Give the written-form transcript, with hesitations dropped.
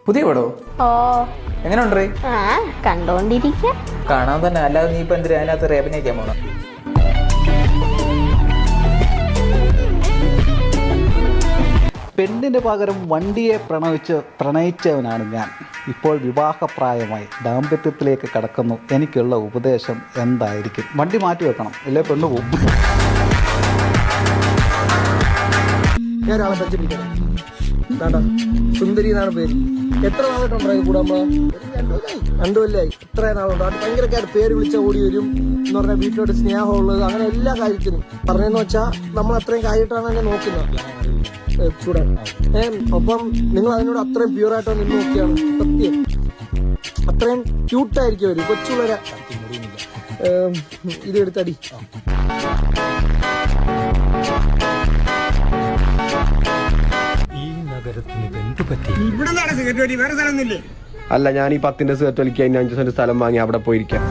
പുതിയ പടോ? ഓ എങ്ങനെയുണ്ട്? കണ്ടോണ്ടിരിക്ക. കാണാൻ തന്നെ, അല്ലാതെ നീ ഇപ്പൊ എന്തിനാ അതിനകത്ത് അഭിനയിക്കാൻ പോണം? പെണ്ണിന് പകരം വണ്ടിയെ പ്രണയിച്ചവനാണ് ഞാൻ. ഇപ്പോൾ വിവാഹപ്രായമായി ദാമ്പത്യത്തിലേക്ക് കടക്കുന്നു. എനിക്കുള്ള ഉപദേശം എന്തായിരിക്കും? വണ്ടി മാറ്റി വെക്കണം, ഇല്ലേ പെണ്ണ് പോകും. ഞാൻ ഒരാളെ പറ്റിപ്പിടിക്കണം. സുന്ദരി എന്നാണ് പേര്. എത്ര നാളായിട്ടുണ്ടായി കൂടാകുമ്പോ? 2 കൊല്ലമായി. ഇത്ര നാളുണ്ട്. അത് ഭയങ്കരക്കായിട്ട് പേര് വിളിച്ച ഓടി വരും എന്ന് പറഞ്ഞാൽ വീട്ടിലോട്ട് സ്നേഹമുള്ളത്, അങ്ങനെ എല്ലാ കാര്യത്തിനും പറഞ്ഞെന്ന് വെച്ചാൽ നമ്മൾ അത്രയും കാര്യമായിട്ടാണ് എന്നെ നോക്കുന്നത്. ചൂടാൻ ഒപ്പം നിങ്ങൾ അതിനോട് അത്രയും പ്യൂറായിട്ടോ നിന്ന് നോക്കിയാണ്. സത്യം അത്രയും ക്യൂട്ടായിരിക്കും അവര്. കൊച്ചുള്ളവരെ ഇതെടുത്തടി. അല്ല, ഞാൻ ഈ 10 സിഗരറ്റ് വലിക്കാൻ 5 സെന്റ് സ്ഥലം വാങ്ങി അവിടെ പോയിരിക്കാം.